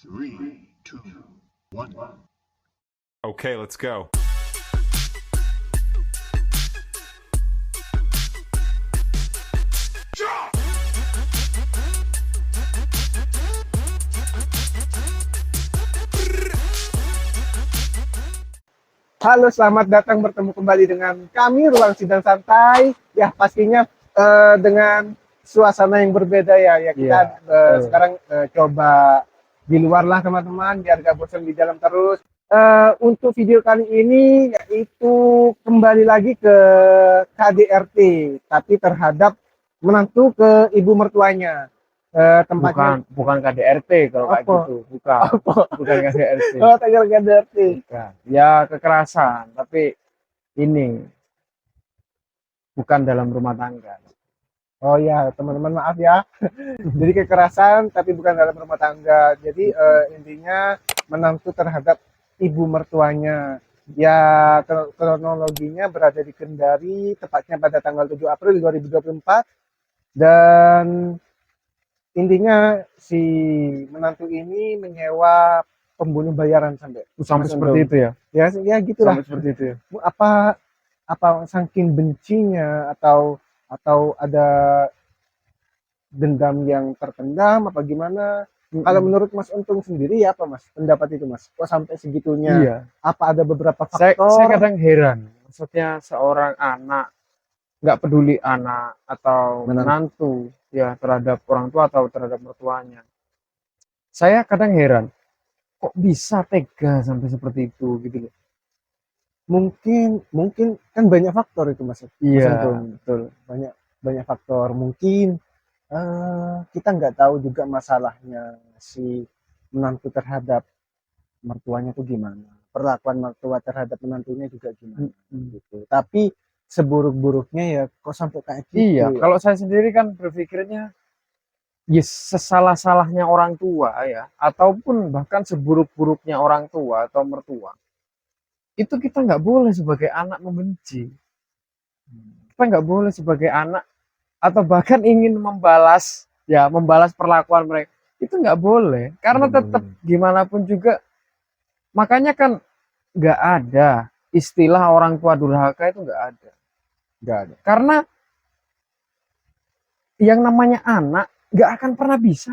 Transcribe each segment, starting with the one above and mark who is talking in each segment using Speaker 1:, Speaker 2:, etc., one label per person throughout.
Speaker 1: Three, two, one.
Speaker 2: Okay, let's go.
Speaker 3: Halo, selamat datang bertemu kembali dengan kami Ruang Sidang Santai. Ya, pastinya dengan suasana yang berbeda ya. Ya kita sekarang coba di luar lah teman-teman, biar gak bosan di dalam terus. Untuk video kali ini yaitu kembali lagi ke KDRT, tapi terhadap menantu ke ibu mertuanya. Tempatnya
Speaker 4: bukan KDRT kalau kayak
Speaker 3: Apa?
Speaker 4: gitu, bukan KDRT.
Speaker 3: oh, tinggal KDRT.
Speaker 4: Bukan. Ya kekerasan, tapi ini bukan dalam rumah tangga.
Speaker 3: Oh ya, teman-teman maaf ya. Jadi kekerasan tapi bukan dalam rumah tangga. Jadi intinya menantu terhadap ibu mertuanya. Ya, kronologinya berada di Kendari, tepatnya pada tanggal 7 April 2024. Dan intinya si menantu ini menyewa pembunuh bayaran sampai
Speaker 4: Sampai
Speaker 3: Mas
Speaker 4: seperti
Speaker 3: Undong.
Speaker 4: itu ya.
Speaker 3: Ya gitulah.
Speaker 4: Sampai seperti itu ya.
Speaker 3: Apa saking bencinya atau ada dendam yang terpendam apa gimana? Kalau menurut Mas Untung sendiri ya apa Mas pendapat itu Mas? Kok sampai segitunya?
Speaker 4: Iya.
Speaker 3: Apa ada beberapa
Speaker 4: Saya
Speaker 3: faktor?
Speaker 4: kadang heran. Maksudnya seorang anak, nggak peduli anak atau menantu ya terhadap orang tua atau terhadap mertuanya. Saya kadang heran, kok bisa tega sampai seperti itu gitu loh.
Speaker 3: Mungkin kan banyak faktor itu Mas. Mas
Speaker 4: Iya,
Speaker 3: Untung.
Speaker 4: betul.
Speaker 3: Banyak faktor. Mungkin kita nggak tahu juga masalahnya si menantu terhadap mertuanya tuh gimana, perlakuan mertua terhadap menantunya juga gimana gitu. Tapi seburuk-buruknya ya kok sampai kayak gitu
Speaker 4: Iya,
Speaker 3: ya.
Speaker 4: kalau saya sendiri kan berpikirnya, ya sesalah-salahnya orang tua ya, ataupun bahkan seburuk-buruknya orang tua atau mertua, itu kita nggak boleh sebagai anak membenci. Kita nggak boleh sebagai anak atau bahkan ingin membalas perlakuan mereka. Itu nggak boleh, karena tetap gimana pun juga, makanya kan nggak ada istilah orang tua durhaka, itu nggak ada.
Speaker 3: Nggak ada.
Speaker 4: Karena yang namanya anak nggak akan pernah bisa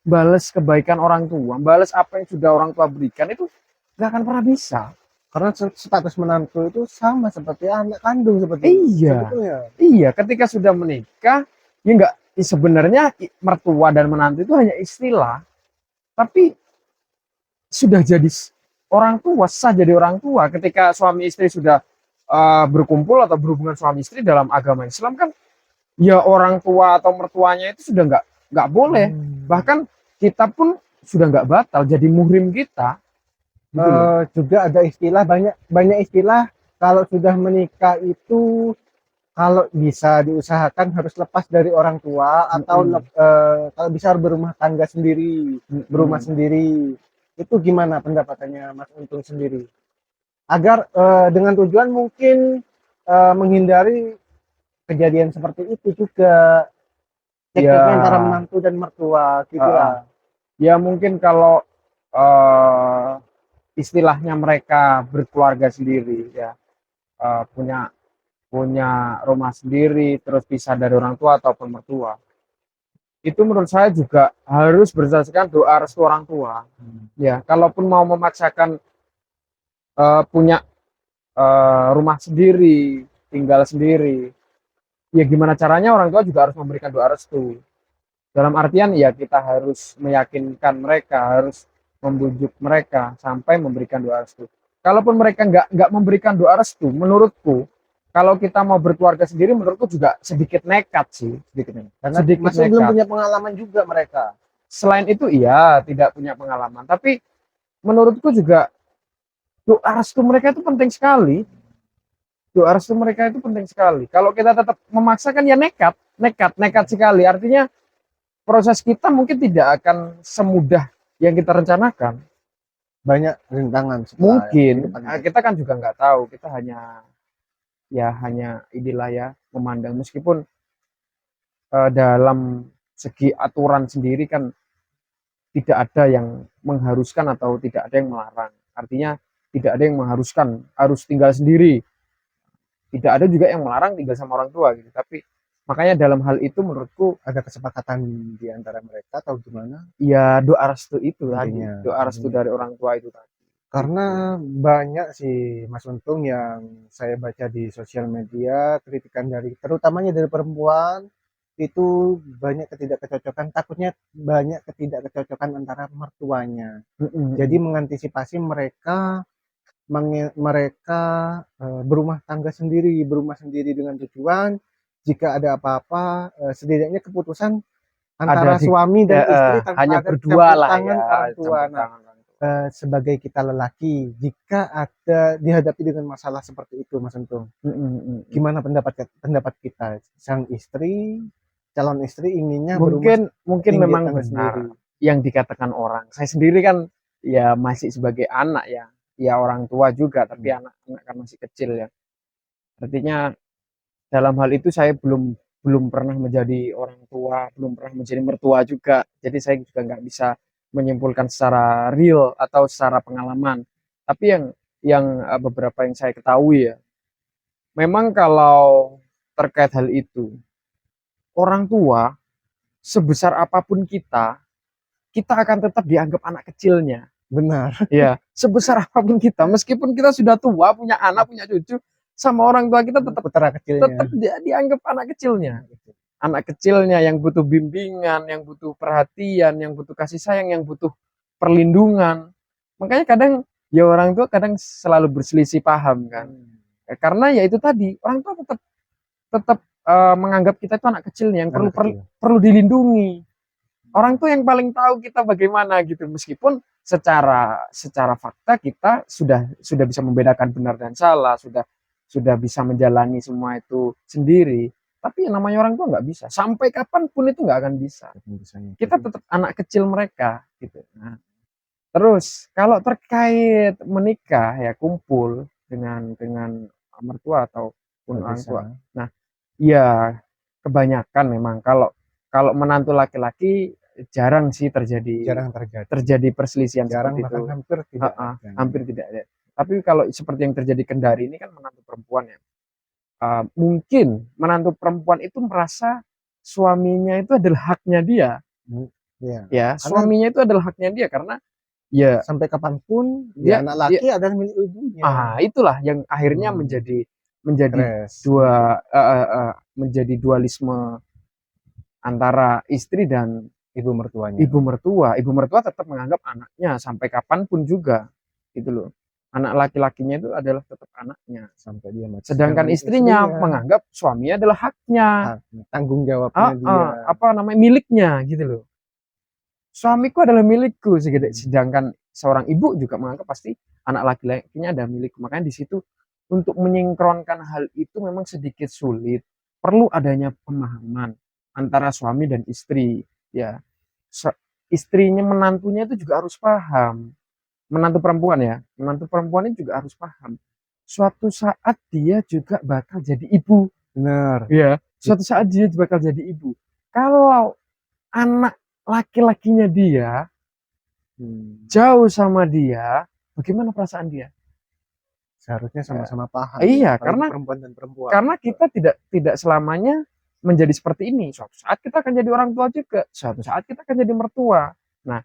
Speaker 4: balas kebaikan orang tua, balas apa yang sudah orang tua berikan, itu nggak akan pernah bisa.
Speaker 3: Karena status menantu itu sama seperti anak kandung seperti
Speaker 4: Iya,
Speaker 3: sebetulnya.
Speaker 4: iya. Ketika sudah menikah, ya nggak, sebenarnya mertua dan menantu itu hanya istilah, tapi sudah jadi orang tua, sah jadi orang tua. Ketika suami istri sudah berkumpul atau berhubungan suami istri dalam agama Islam kan, ya orang tua atau mertuanya itu sudah nggak boleh. Bahkan kita pun sudah nggak batal jadi muhrim kita. Gitu
Speaker 3: juga ada istilah, banyak istilah kalau sudah menikah itu, kalau bisa diusahakan harus lepas dari orang tua atau kalau bisa berumah tangga sendiri, berumah sendiri. Itu gimana pendapatannya Mas Untung sendiri? Agar dengan tujuan mungkin menghindari kejadian seperti itu juga, cekcoknya antara menantu dan mertua gitulah.
Speaker 4: Ya mungkin kalau istilahnya mereka berkeluarga sendiri ya, punya rumah sendiri, terus pisah dari orang tua ataupun mertua, itu menurut saya juga harus berdasarkan doa restu orang tua. Ya, kalaupun mau memaksakan punya rumah sendiri, tinggal sendiri, ya gimana caranya orang tua juga harus memberikan doa restu. Dalam artian ya kita harus meyakinkan mereka, harus membujuk mereka sampai memberikan doa restu. Kalaupun mereka nggak memberikan doa restu, menurutku kalau kita mau berkeluarga sendiri, menurutku juga sedikit nekat sih,
Speaker 3: Karena
Speaker 4: sedikit
Speaker 3: masih belum
Speaker 4: nekat.
Speaker 3: punya pengalaman juga mereka.
Speaker 4: Selain itu iya tidak punya pengalaman, tapi menurutku juga doa restu mereka itu penting sekali. Doa restu mereka itu penting sekali. Kalau kita tetap memaksakan ya nekat sekali. Artinya proses kita mungkin tidak akan semudah yang kita rencanakan.
Speaker 3: Banyak rintangan
Speaker 4: Mungkin kita kan juga nggak tahu, kita hanya inilah ya, memandang. Meskipun dalam segi aturan sendiri kan tidak ada yang mengharuskan atau tidak ada yang melarang. Artinya tidak ada yang mengharuskan harus tinggal sendiri. Tidak ada juga yang melarang tinggal sama orang tua gitu. Tapi makanya dalam hal itu menurutku
Speaker 3: Ada kesepakatan di antara mereka atau gimana?
Speaker 4: ya doa restu itu tadi,
Speaker 3: Intinya.
Speaker 4: doa restu dari orang tua itu tadi.
Speaker 3: Karena banyak sih Mas Untung yang saya baca di sosial media kritikan dari terutamanya dari perempuan itu banyak ketidakcocokan, takutnya banyak ketidakcocokan antara mertuanya. Jadi mengantisipasi mereka mereka berumah tangga sendiri, berumah sendiri dengan tujuan jika ada apa-apa setidaknya keputusan antara
Speaker 4: Ada di
Speaker 3: suami dan istri tanpa
Speaker 4: hanya
Speaker 3: ada
Speaker 4: berdua
Speaker 3: campur
Speaker 4: lah
Speaker 3: tangan
Speaker 4: ya,
Speaker 3: orang tua.
Speaker 4: campur
Speaker 3: Nah,
Speaker 4: tangan orang tua.
Speaker 3: sebagai kita lelaki, jika ada dihadapi dengan masalah seperti itu, Mas Untung, gimana pendapat kita? Sang istri, calon istri inginnya
Speaker 4: Mungkin
Speaker 3: tinggi
Speaker 4: memang
Speaker 3: tangga
Speaker 4: benar
Speaker 3: sendiri.
Speaker 4: yang dikatakan orang. Saya sendiri kan ya masih sebagai anak ya, ya orang tua juga, tapi anak-anak kan masih kecil ya. Artinya dalam hal itu saya belum pernah menjadi orang tua, belum pernah menjadi mertua juga. Jadi saya juga nggak bisa menyimpulkan secara real atau secara pengalaman. Tapi yang beberapa yang saya ketahui ya, memang kalau terkait hal itu, orang tua sebesar apapun kita akan tetap dianggap anak kecilnya.
Speaker 3: Benar.
Speaker 4: Ya, sebesar apapun kita, meskipun kita sudah tua, punya anak, punya cucu, sama orang tua kita tetap
Speaker 3: Putra kecilnya.
Speaker 4: dianggap anak kecilnya. Anak kecilnya yang butuh bimbingan, yang butuh perhatian, yang butuh kasih sayang, yang butuh perlindungan. Makanya kadang ya orang tua kadang selalu berselisih paham kan. Karena ya itu tadi, orang tua tetap tetap menganggap kita itu anak kecilnya yang
Speaker 3: Anak kecil.
Speaker 4: perlu dilindungi. Orang tua yang paling tahu kita bagaimana gitu, meskipun secara fakta kita sudah bisa membedakan benar dan salah, sudah bisa menjalani semua itu sendiri. Tapi yang namanya orang tua nggak bisa. Sampai kapanpun itu nggak akan bisa. Kita tetap anak kecil mereka gitu. Nah, terus kalau terkait menikah ya kumpul dengan mertua ataupun orang tua. Nah, ya kebanyakan memang kalau menantu laki-laki jarang sih terjadi perselisihan
Speaker 3: Jarang,
Speaker 4: seperti
Speaker 3: bahkan
Speaker 4: itu.
Speaker 3: hampir tidak ada.
Speaker 4: Hampir tidak ada. Tapi kalau seperti yang terjadi Kendari ini kan menantu perempuan ya. Mungkin menantu perempuan itu merasa suaminya itu adalah haknya dia.
Speaker 3: Iya.
Speaker 4: Ya, suaminya itu adalah haknya dia karena ya
Speaker 3: Sampai kapanpun
Speaker 4: dia
Speaker 3: anak laki adalah milik ibunya.
Speaker 4: itulah yang akhirnya menjadi
Speaker 3: Stres.
Speaker 4: menjadi dualisme antara istri dan
Speaker 3: Ibu mertuanya.
Speaker 4: Ibu mertua tetap menganggap anaknya sampai kapanpun juga gitu loh. Anak laki-lakinya itu adalah tetap anaknya
Speaker 3: Sampai dia mati.
Speaker 4: sedangkan istrinya menganggap suaminya adalah haknya,
Speaker 3: tanggung jawabnya dia.
Speaker 4: apa namanya, miliknya gitu loh. Suamiku adalah milikku, sedangkan seorang ibu juga menganggap pasti anak laki-lakinya ada milikku. Makanya di situ untuk menyingkronkan hal itu memang sedikit sulit. Perlu adanya pemahaman antara suami dan istri. Ya, istrinya, menantunya itu juga harus paham. Menantu perempuan ya, menantu perempuan ini juga harus paham. Suatu saat dia juga bakal jadi ibu.
Speaker 3: Benar.
Speaker 4: Ya, suatu saat dia bakal jadi ibu. Kalau anak laki-lakinya dia jauh sama dia, bagaimana perasaan dia?
Speaker 3: Seharusnya sama-sama paham.
Speaker 4: Iya,
Speaker 3: karena perempuan dan perempuan.
Speaker 4: Karena kita tidak selamanya menjadi seperti ini. Suatu saat kita akan jadi orang tua juga. Suatu saat kita akan jadi mertua. Nah,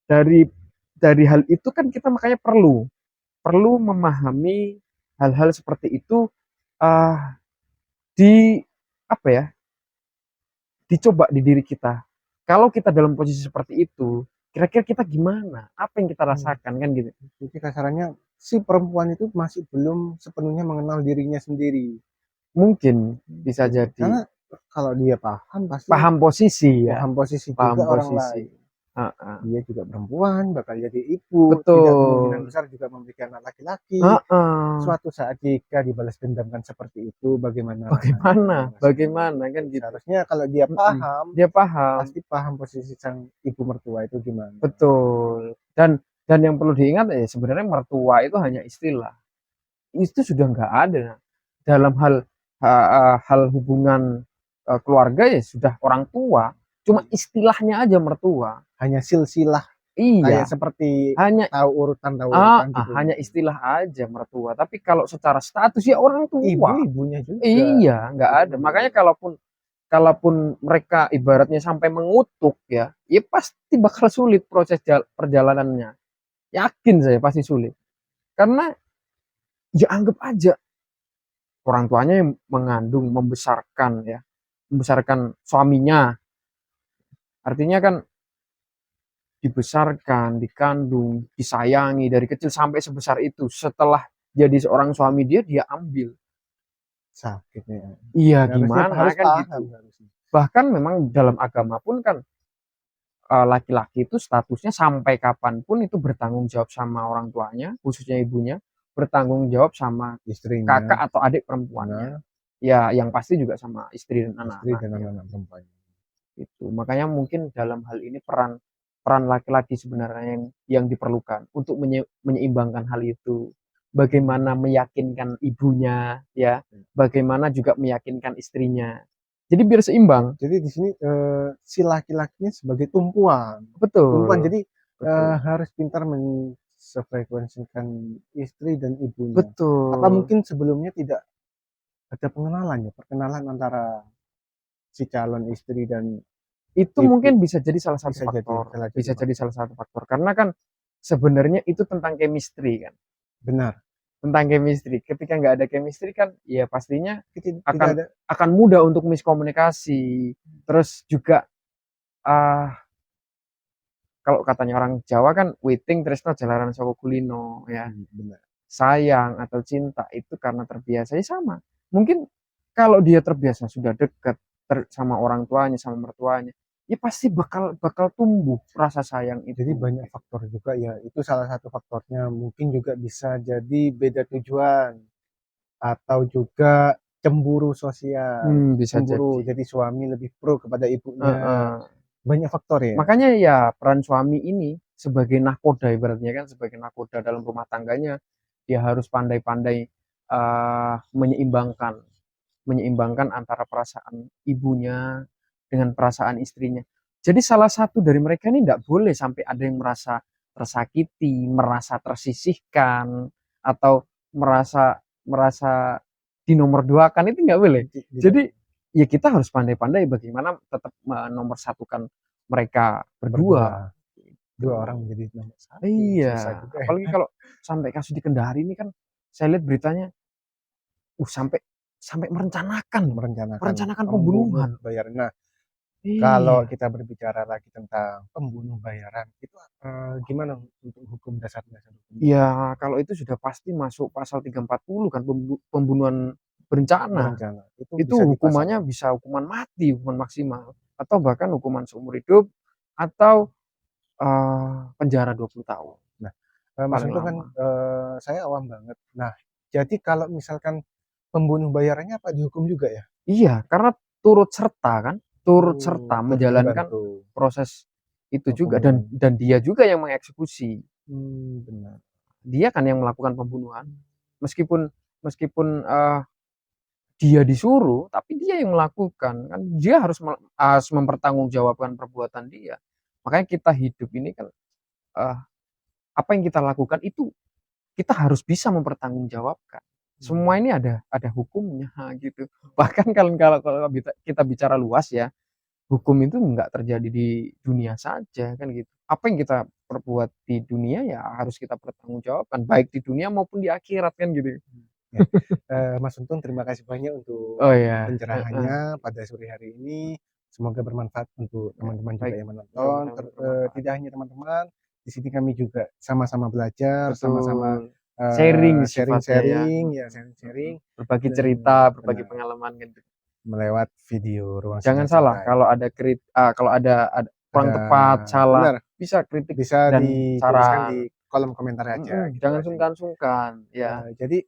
Speaker 4: dari hal itu kan kita makanya perlu memahami hal-hal seperti itu di apa ya? Dicoba di diri kita. Kalau kita dalam posisi seperti itu, kira-kira kita gimana? Apa yang kita rasakan kan gitu.
Speaker 3: Jadi kasarannya si perempuan itu masih belum sepenuhnya mengenal dirinya sendiri.
Speaker 4: Mungkin bisa jadi.
Speaker 3: Karena kalau dia paham pasti
Speaker 4: paham posisi ya.
Speaker 3: Paham posisi
Speaker 4: paham
Speaker 3: juga
Speaker 4: posisi.
Speaker 3: orang lain. Dia juga perempuan, bakal jadi ibu.
Speaker 4: Betul.
Speaker 3: Tidak kemungkinan besar juga memiliki anak laki-laki. Suatu saat jika dibalas dendamkan seperti itu, bagaimana
Speaker 4: kan gitu.
Speaker 3: Seharusnya kalau dia paham, pasti paham posisi sang ibu mertua itu gimana.
Speaker 4: Betul. Dan yang perlu diingat ya sebenarnya mertua itu hanya istilah. Itu sudah nggak ada dalam hal hubungan keluarga ya sudah orang tua. Cuma istilahnya aja mertua.
Speaker 3: hanya silsilah kayak
Speaker 4: Iya,
Speaker 3: seperti
Speaker 4: hanya
Speaker 3: tahu urutan gitu.
Speaker 4: hanya istilah aja mertua. Tapi kalau secara status ya orang tua.
Speaker 3: Ibu-ibunya juga.
Speaker 4: Iya, nggak ada. Makanya kalaupun kalaupun mereka ibaratnya sampai mengutuk ya, ya pasti bakal sulit proses perjalanannya. Yakin saya pasti sulit. Karena ya anggap aja orang tuanya yang mengandung, membesarkan ya, membesarkan suaminya. Artinya kan dibesarkan, dikandung, disayangi dari kecil sampai sebesar itu. Setelah jadi seorang suami dia ambil.
Speaker 3: Sakitnya.
Speaker 4: Iya,
Speaker 3: Harusnya
Speaker 4: gimana
Speaker 3: harus
Speaker 4: kan gitu.
Speaker 3: paham harusnya.
Speaker 4: Bahkan memang dalam agama pun kan laki-laki itu statusnya sampai kapanpun itu bertanggung jawab sama orang tuanya, khususnya ibunya, bertanggung jawab sama
Speaker 3: Istrinya,
Speaker 4: kakak atau adik perempuannya.
Speaker 3: nah,
Speaker 4: Ya, yang pasti juga sama istri dan
Speaker 3: istri dan
Speaker 4: anak-anaknya.
Speaker 3: anak-anak perempuan.
Speaker 4: Itu. Makanya mungkin dalam hal ini peran peran laki-laki sebenarnya yang diperlukan untuk menyeimbangkan hal itu. Bagaimana meyakinkan ibunya, ya, bagaimana juga meyakinkan istrinya. Jadi biar seimbang.
Speaker 3: Jadi di sini si laki-lakinya sebagai tumpuan. Tumpuan.
Speaker 4: Betul.
Speaker 3: Jadi
Speaker 4: Betul.
Speaker 3: harus pintar sefrekuensikan istri dan ibunya.
Speaker 4: Betul.
Speaker 3: Apa mungkin sebelumnya tidak ada pengenalan ya, perkenalan antara si calon istri dan
Speaker 4: Itu
Speaker 3: ibu.
Speaker 4: mungkin bisa jadi salah satu
Speaker 3: Bisa jadi
Speaker 4: faktor.
Speaker 3: salah satu
Speaker 4: Bisa
Speaker 3: faktor.
Speaker 4: jadi salah satu faktor. Karena kan sebenarnya itu tentang chemistry kan.
Speaker 3: Benar.
Speaker 4: Tentang chemistry. Ketika nggak ada chemistry kan, ya pastinya
Speaker 3: Tidak
Speaker 4: akan
Speaker 3: ada.
Speaker 4: akan mudah untuk miskomunikasi. Terus juga ah kalau katanya orang Jawa kan witing tresno jalaran saka kulino ya.
Speaker 3: Benar.
Speaker 4: Sayang atau cinta itu karena terbiasa ya sama. Mungkin kalau dia terbiasa sudah dekat sama orang tuanya, sama mertuanya, ya pasti bakal tumbuh rasa sayang itu.
Speaker 3: Jadi banyak faktor juga ya. Itu salah satu faktornya. Mungkin juga bisa jadi beda tujuan atau juga cemburu sosial.
Speaker 4: Bisa
Speaker 3: Cemburu.
Speaker 4: jadi.
Speaker 3: Jadi suami lebih pro kepada ibunya.
Speaker 4: Heeh.
Speaker 3: Banyak faktor ya.
Speaker 4: Makanya ya peran suami ini sebagai nahkoda ibaratnya kan sebagai nahkoda dalam rumah tangganya dia harus pandai-pandai menyeimbangkan antara perasaan ibunya dengan perasaan istrinya. Jadi salah satu dari mereka ini tidak boleh sampai ada yang merasa tersakiti, merasa tersisihkan, atau merasa merasa dinomorduakan itu nggak boleh. Jadi ya kita harus pandai-pandai bagaimana tetap menomorsatukan mereka berdua.
Speaker 3: Dua orang menjadi nomor satu.
Speaker 4: Iya, apalagi kalau sampai kasus di Kendari ini kan saya lihat beritanya, sampai sampai merencanakan pembunuhan.
Speaker 3: Bayaran. Nah, kalau
Speaker 4: Iya.
Speaker 3: kita berbicara lagi tentang pembunuh bayaran, itu gimana untuk hukum dasar-dasar hukum?
Speaker 4: Ya, kalau itu sudah pasti masuk pasal 340 kan pembunuhan berencana. Itu
Speaker 3: bisa
Speaker 4: hukumannya bisa hukuman mati, hukuman maksimal atau bahkan hukuman seumur hidup atau penjara 20 tahun.
Speaker 3: Nah, Mas
Speaker 4: Paling
Speaker 3: itu kan
Speaker 4: lama.
Speaker 3: saya awam banget. Nah, jadi kalau misalkan pembunuh bayarannya apa dihukum juga ya?
Speaker 4: Iya, karena turut serta menjalankan
Speaker 3: membantu.
Speaker 4: proses itu juga dan dia juga yang mengeksekusi.
Speaker 3: Benar.
Speaker 4: Dia kan yang melakukan pembunuhan. Meskipun dia disuruh, tapi dia yang melakukan kan dia harus mempertanggungjawabkan perbuatan dia. Makanya kita hidup ini kan apa yang kita lakukan itu kita harus bisa mempertanggungjawabkan. Semua ini ada hukumnya gitu. Bahkan kalau kita bicara luas ya, hukum itu nggak terjadi di dunia saja kan gitu. Apa yang kita perbuat di dunia ya harus kita pertanggungjawabkan baik di dunia maupun di akhirat kan gitu.
Speaker 3: Ya. Mas Untung terima kasih banyak untuk pencerahannya pada sore hari ini. Semoga bermanfaat untuk teman-teman juga yang menonton. Tidak hanya teman-teman, di sini kami juga sama-sama belajar, sama-sama
Speaker 4: sharing, berbagi cerita, berbagi pengalaman gitu.
Speaker 3: Melewat video ruang.
Speaker 4: Jangan salah kalau ada kalau ada kurang tepat, salah,
Speaker 3: benar.
Speaker 4: bisa kritik
Speaker 3: bisa
Speaker 4: dan
Speaker 3: dituliskan di kolom komentar aja. Gitu
Speaker 4: jangan sungkan-sungkan ya.
Speaker 3: Jadi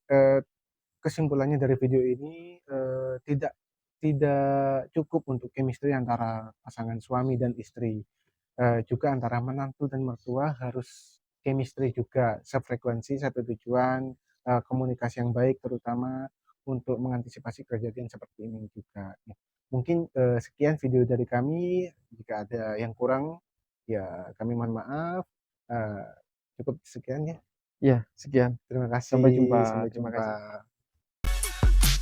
Speaker 3: kesimpulannya dari video ini tidak cukup untuk chemistry antara pasangan suami dan istri. Juga antara menantu dan mertua harus chemistry juga, sefrekuensi, satu tujuan, komunikasi yang baik terutama untuk mengantisipasi kejadian seperti ini juga. Mungkin sekian video dari kami. Jika ada yang kurang Ya, kami mohon maaf. Cukup sekian ya.
Speaker 4: Ya, sekian.
Speaker 3: Terima kasih.
Speaker 4: Sampai jumpa.
Speaker 3: Sampai
Speaker 4: Terima
Speaker 3: jumpa.
Speaker 4: kasih.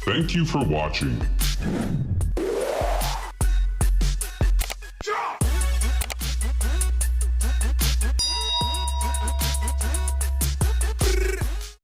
Speaker 1: Thank you for watching.